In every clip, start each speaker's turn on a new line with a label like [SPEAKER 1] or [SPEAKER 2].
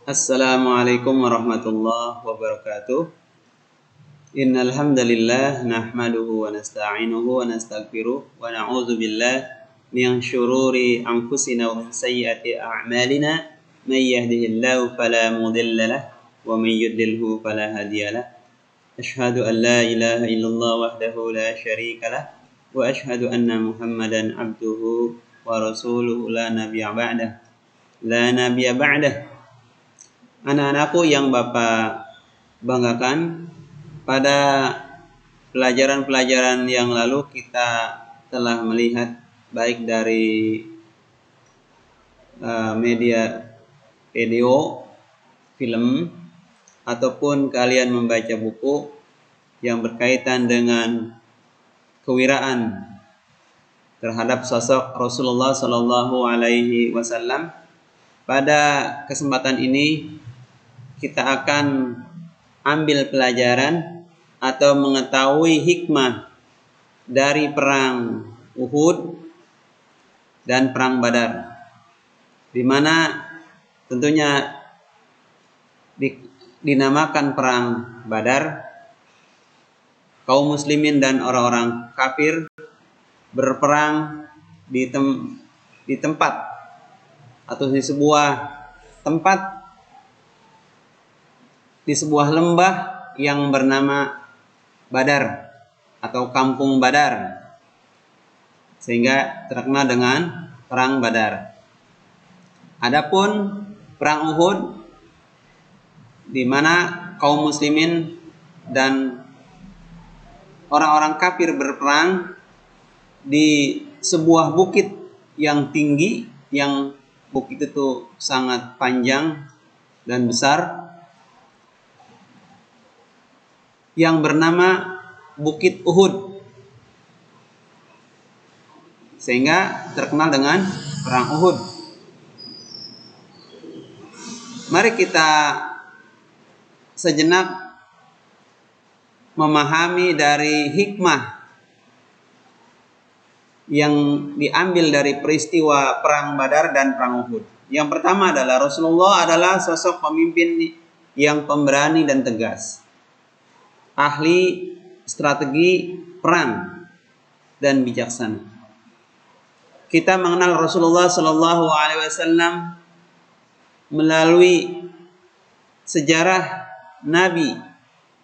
[SPEAKER 1] Assalamualaikum warahmatullahi wabarakatuh. Innal hamdalillah nahmaduhu wa nasta'inuhu wa nastaghfiruh wa na'udzu billahi min syururi anfusina wa min sayyiati a'malina. May yahdihillahu fala mudilla lahu wa may yudlilhu fala hadiya lahu. Asyhadu an la ilaha illallah wahdahu la syarika lahu wa asyhadu anna Muhammadan abduhu wa rasuluhu la nabiyya ba'dah. La nabiyya ba'dah. Anak-anakku yang Bapak banggakan, pada pelajaran-pelajaran yang lalu kita telah melihat baik dari media video, film, ataupun kalian membaca buku yang berkaitan dengan kewiraan terhadap sosok Rasulullah Sallallahu Alaihi Wasallam. Pada kesempatan ini kita akan ambil pelajaran atau mengetahui hikmah dari perang Uhud dan perang Badar, di mana tentunya dinamakan perang Badar. Kaum muslimin dan orang-orang kafir berperang di tempat atau di sebuah tempat, di sebuah lembah yang bernama Badar atau Kampung Badar, sehingga terkenal dengan perang Badar. Adapun perang Uhud, di mana kaum muslimin dan orang-orang kafir berperang di sebuah bukit yang tinggi, yang bukit itu sangat panjang dan besar, yang bernama Bukit Uhud, sehingga terkenal dengan perang Uhud. Mari kita sejenak memahami dari hikmah yang diambil dari peristiwa perang Badar dan perang Uhud. Yang pertama adalah Rasulullah adalah sosok pemimpin yang pemberani dan tegas, ahli strategi perang dan bijaksana. Kita mengenal Rasulullah Sallallahu Alaihi Wasallam melalui sejarah Nabi.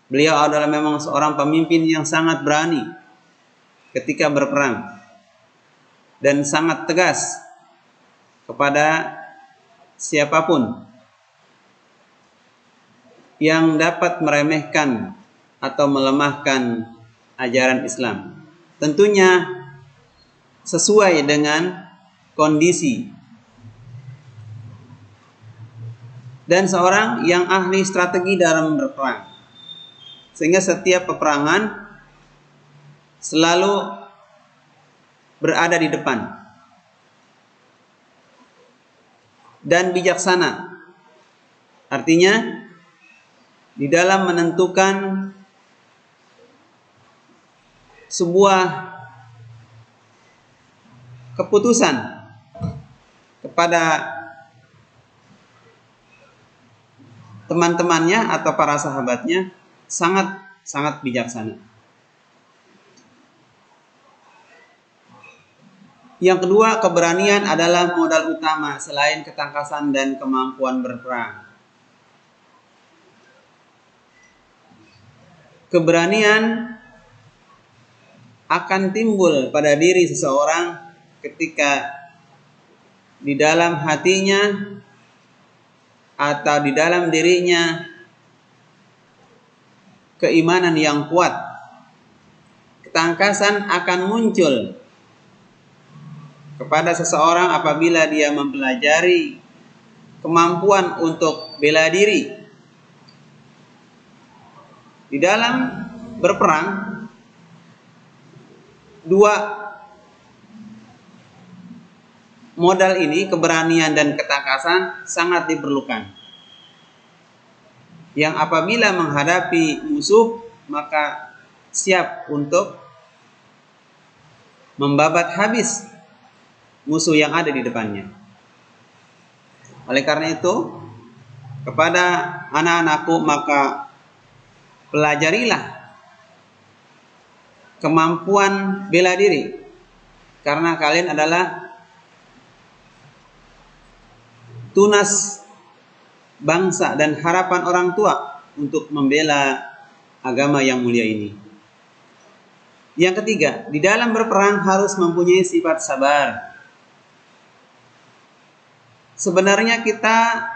[SPEAKER 1] Beliau adalah memang seorang pemimpin yang sangat berani ketika berperang dan sangat tegas kepada siapapun yang dapat meremehkan atau melemahkan ajaran Islam. Tentunya sesuai dengan kondisi. Dan seorang yang ahli strategi dalam berperang, sehingga setiap peperangan selalu berada di depan. Dan bijaksana, artinya di dalam menentukan sebuah keputusan kepada teman-temannya atau para sahabatnya sangat bijaksana. Yang kedua, keberanian adalah modal utama selain ketangkasan dan kemampuan berperang. Keberanian akan timbul pada diri seseorang ketika di dalam hatinya atau di dalam dirinya keimanan yang kuat. Ketangkasan akan muncul kepada seseorang apabila dia mempelajari kemampuan untuk bela diri. Di dalam berperang, dua modal ini, keberanian dan ketangkasan, sangat diperlukan. Yang apabila menghadapi musuh, maka siap untuk membabat habis musuh yang ada di depannya. Oleh karena itu, kepada anak-anakku, maka pelajarilah kemampuan bela diri, karena kalian adalah tunas bangsa dan harapan orang tua untuk membela agama yang mulia ini. Yang ketiga, di dalam berperang harus mempunyai sifat sabar. Sebenarnya kita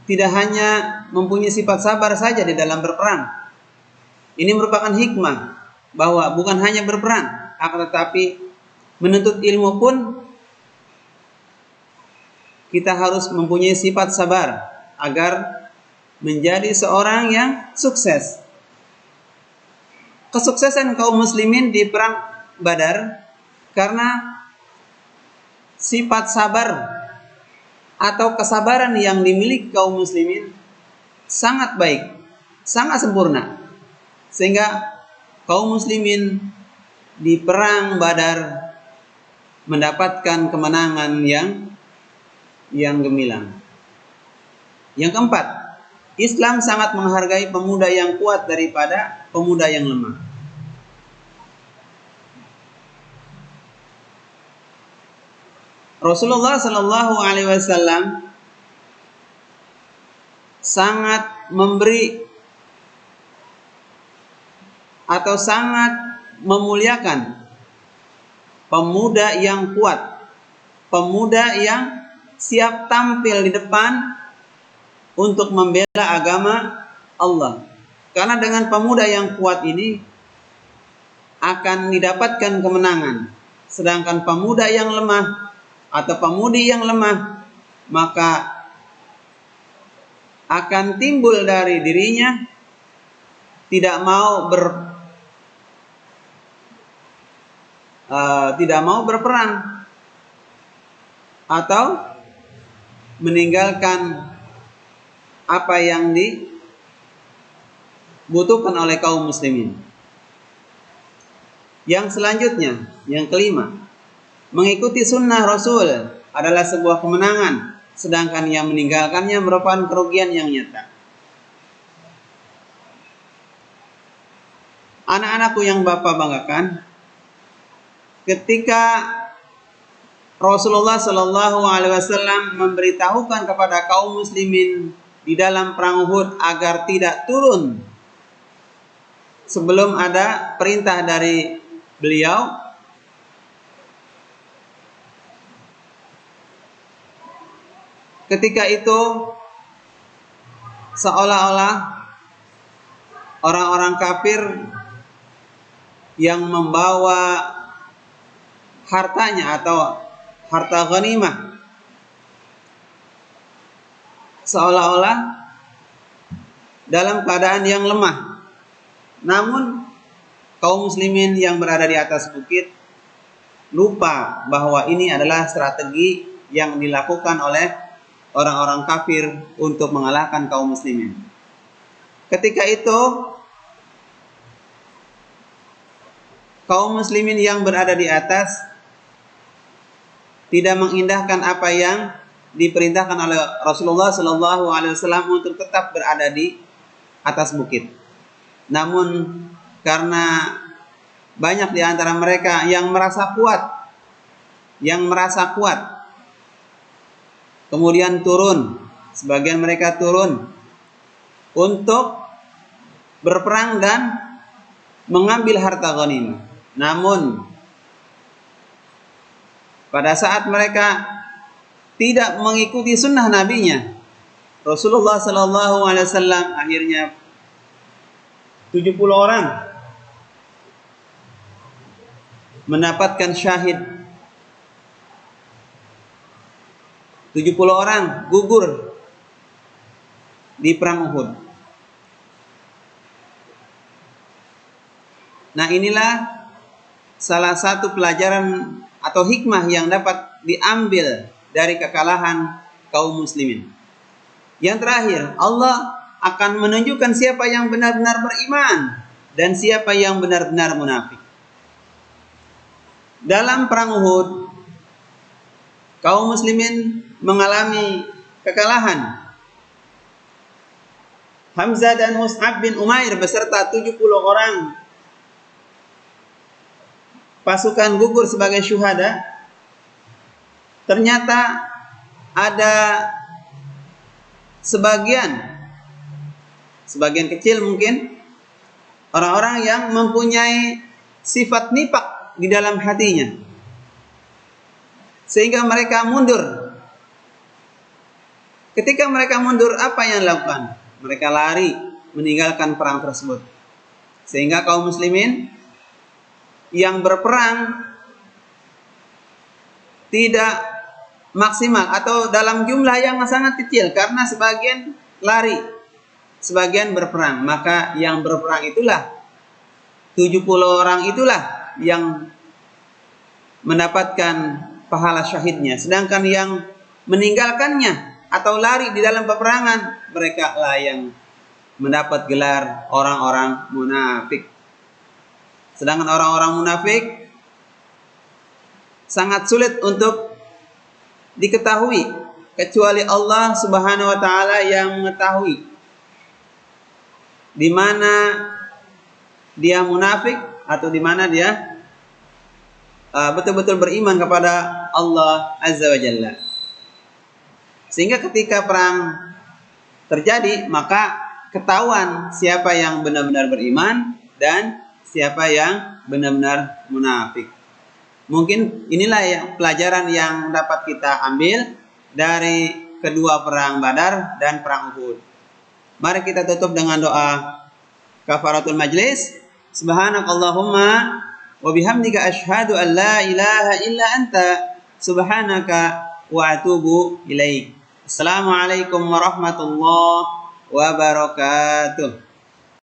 [SPEAKER 1] tidak hanya mempunyai sifat sabar saja di dalam berperang. Ini merupakan hikmah bahwa bukan hanya berperang, akan tetapi menuntut ilmu pun kita harus mempunyai sifat sabar agar menjadi seorang yang sukses. Kesuksesan kaum muslimin di perang Badar karena sifat sabar atau kesabaran yang dimiliki kaum muslimin sangat baik, sangat sempurna, sehingga kaum muslimin di perang Badar mendapatkan kemenangan yang gemilang. Yang keempat, Islam sangat menghargai pemuda yang kuat daripada pemuda yang lemah. Rasulullah Shallallahu Alaihi Wasallam sangat memberi atau sangat memuliakan pemuda yang kuat, pemuda yang siap tampil di depan untuk membela agama Allah. Karena dengan pemuda yang kuat ini akan didapatkan kemenangan. Sedangkan pemuda yang lemah atau pemudi yang lemah, maka akan timbul dari dirinya tidak mau berperang atau meninggalkan apa yang dibutuhkan oleh kaum muslimin. Yang selanjutnya, yang kelima, mengikuti sunnah Rasul adalah sebuah kemenangan, sedangkan yang meninggalkannya merupakan kerugian yang nyata. Anak-anakku yang Bapak banggakan, ketika Rasulullah Shallallahu Alaihi Wasallam memberitahukan kepada kaum muslimin di dalam perang Uhud agar tidak turun sebelum ada perintah dari beliau, ketika itu seolah-olah orang-orang kafir yang membawa hartanya atau harta ghanimah seolah-olah dalam keadaan yang lemah. Namun kaum muslimin yang berada di atas bukit lupa bahwa ini adalah strategi yang dilakukan oleh orang-orang kafir untuk mengalahkan kaum muslimin. Ketika itu kaum muslimin yang berada di atas tidak mengindahkan apa yang diperintahkan oleh Rasulullah Shallallahu Alaihi Wasallam untuk tetap berada di atas bukit. Namun karena banyak di antara mereka yang merasa kuat, kemudian sebagian mereka turun untuk berperang dan mengambil harta ghanimah. Namun pada saat mereka tidak mengikuti sunnah nabinya, Rasulullah Sallallahu Alaihi Wasallam, akhirnya 70 orang mendapatkan syahid. 70 orang gugur di perang Uhud. Nah, inilah salah satu pelajaran atau hikmah yang dapat diambil dari kekalahan kaum muslimin. Yang terakhir, Allah akan menunjukkan siapa yang benar-benar beriman dan siapa yang benar-benar munafik. Dalam perang Uhud, kaum muslimin mengalami kekalahan. Hamzah dan Mus'ab bin Umair beserta 70 orang pasukan gugur sebagai syuhada. Ternyata ada sebagian kecil mungkin orang-orang yang mempunyai sifat nifaq di dalam hatinya, sehingga mereka mundur. Ketika mereka mundur, apa yang dilakukan? Mereka lari meninggalkan perang tersebut. Sehingga kaum muslimin yang berperang tidak maksimal atau dalam jumlah yang sangat kecil, karena sebagian lari, sebagian berperang. Maka yang berperang itulah 70 orang itulah yang mendapatkan pahala syahidnya. Sedangkan yang meninggalkannya atau lari di dalam peperangan, mereka lah yang mendapat gelar orang-orang munafik. Sedangkan orang-orang munafik sangat sulit untuk diketahui, kecuali Allah Subhanahu wa taala yang mengetahui di mana dia munafik atau di mana dia betul-betul beriman kepada Allah Azza wa Jalla. Sehingga ketika perang terjadi, maka ketahuan siapa yang benar-benar beriman dan siapa yang benar-benar munafik. Mungkin inilah pelajaran yang dapat kita ambil dari kedua perang Badar dan perang Uhud. Mari kita tutup dengan doa kafaratul majlis. Subhanakallahumma wa bihamdika asyhadu an la ilaha illa anta subhanaka wa atubu ilaik. Assalamualaikum warahmatullahi wabarakatuh.